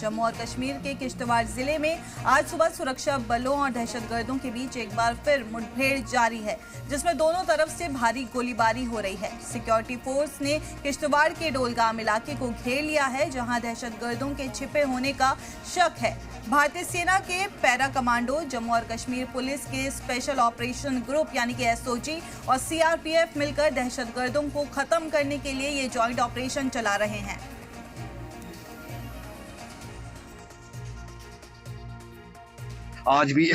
जम्मू और कश्मीर के किश्तवाड़ जिले में आज सुबह सुरक्षा बलों और दहशतगर्दों के बीच एक बार फिर मुठभेड़ जारी है, जिसमें दोनों तरफ से भारी गोलीबारी हो रही है। सिक्योरिटी फोर्स ने किश्तवाड़ के डोलगाम इलाके को घेर लिया है, जहां दहशतगर्दों के छिपे होने का शक है। भारतीय सेना के पैरा कमांडो, जम्मू और कश्मीर पुलिस के स्पेशल ऑपरेशन ग्रुप यानी कि एसओजी और सीआरपीएफ मिलकर दहशतगर्दों को खत्म करने के लिए ये जॉइंट ऑपरेशन चला रहे हैं। आज भी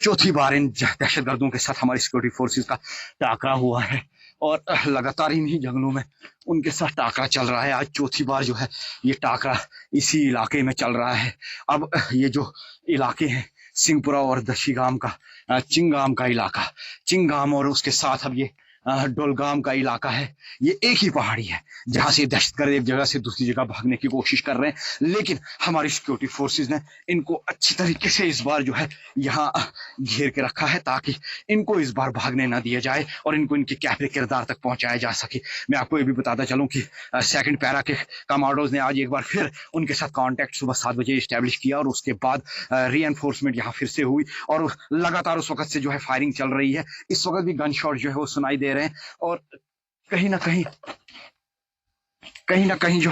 चौथी बार इन दहशतगर्दों के साथ हमारी सिक्योरिटी फोर्सेस का टाकरा हुआ है और लगातार इन्हीं जंगलों में उनके साथ टाकरा चल रहा है। आज चौथी बार जो है ये टाकरा इसी इलाके में चल रहा है। अब ये जो इलाके हैं सिंहपुरा और दशीगाम का चिंगाम का इलाका, चिंगाम और उसके साथ अब ये डोलगाम का इलाका है, ये एक ही पहाड़ी है जहां से दहशतगर्द एक जगह से दूसरी जगह भागने की कोशिश कर रहे हैं। लेकिन हमारी सिक्योरिटी फोर्सेस ने इनको अच्छी तरीके से इस बार जो है यहाँ घेर के रखा है ताकि इनको इस बार भागने ना दिया जाए और इनको इनके कैफे किरदार तक पहुंचाया जा सके। मैं आपको ये भी बताता चलूं कि सेकंड पैरा के कमांडोज ने आज एक बार फिर उनके साथ कॉन्टैक्ट सुबह 7 बजे स्टैब्लिश किया और उसके बाद री-एनफोर्समेंट यहाँ फिर से हुई और लगातार उस वक्त से जो है फायरिंग चल रही है। इस वक्त भी गन शॉट जो है वो सुनाई दे रहे हैं और कहीं ना कहीं जो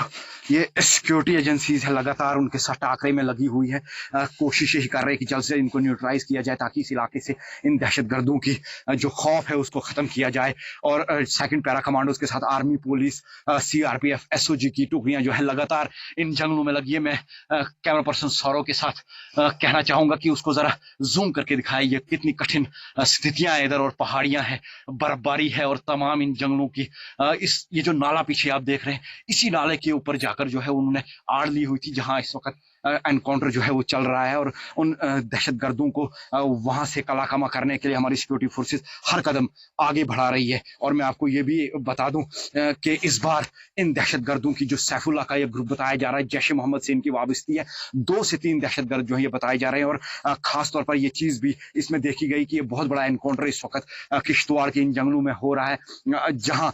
ये सिक्योरिटी एजेंसीज है लगातार उनके साथ टाकरे में लगी हुई है। कोशिश यही कर रहे हैं कि जल्द से इनको न्यूट्रलाइज किया जाए ताकि इस इलाके से इन दहशतगर्दों की जो खौफ है उसको खत्म किया जाए। और सेकंड पैरा कमांडोज के साथ आर्मी, पुलिस, सीआरपीएफ, एसओजी की टुकड़ियां जो है लगातार इन जंगलों में लगी है। मैं कैमरा पर्सन सौरव के साथ कहना चाहूंगा कि उसको जरा जूम करके दिखाए ये कितनी कठिन स्थितियां इधर और पहाड़ियां हैं, बर्फबारी है और तमाम इन जंगलों की ये जो नाला पीछे आप देख रहे हैं, इसी नाले के ऊपर जाकर जो है उन्होंने आड़ ली हुई थी जहां इस वक्त एनकाउंटर जो है वो चल रहा है। और उन दहशतगर्दों को वहां से कलाकमा करने के लिए हमारी सिक्योरिटी फोर्सेस हर कदम आगे बढ़ा रही है। और मैं आपको ये भी बता दूं कि इस बार इन दहशतगर्दों की जो सैफुल्लाह का ये ग्रुप बताया जा रहा है, जैश ए मोहम्मद से इनकी वाबस्ती है। 2 से 3 दहशतगर्द जो है ये बताए जा रहे हैं। और खास तौर पर ये चीज भी इसमें देखी गई कि ये बहुत बड़ा एनकाउंटर इस वक्त किश्तवाड़ के इन जंगलों में हो रहा है, जहां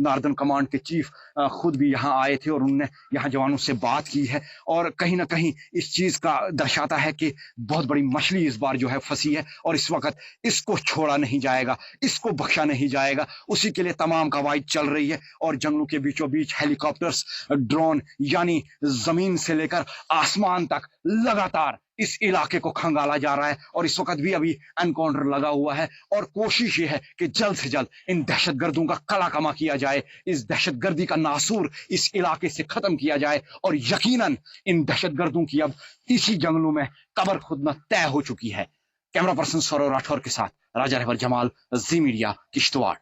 नॉर्दर्न कमांड के चीफ खुद भी यहाँ आए थे और उन्होंने यहाँ जवानों से बात की है। और कहीं ना कहीं इस चीज का दर्शाता है कि बहुत बड़ी मछली इस बार जो है फंसी है और इस वक्त इसको छोड़ा नहीं जाएगा, इसको बख्शा नहीं जाएगा। उसी के लिए तमाम कवायद चल रही है और जंगलों के बीचों बीच हेलीकॉप्टर्स, ड्रोन यानी जमीन से लेकर आसमान तक लगातार इस इलाके को खंगाला जा रहा है। और इस वक्त भी अभी एनकाउंटर लगा हुआ है और कोशिश ये है कि जल्द से जल्द इन दहशतगर्दों का कलाकमा किया जाए, इस दहशतगर्दी का नासूर इस इलाके से खत्म किया जाए। और यकीनन इन दहशतगर्दों की अब इसी जंगलों में कब्र खुदना तय हो चुकी है। कैमरा पर्सन सौरव राठौर के साथ राजा रहबर जमाल, जी मीडिया, किश्तवाड़।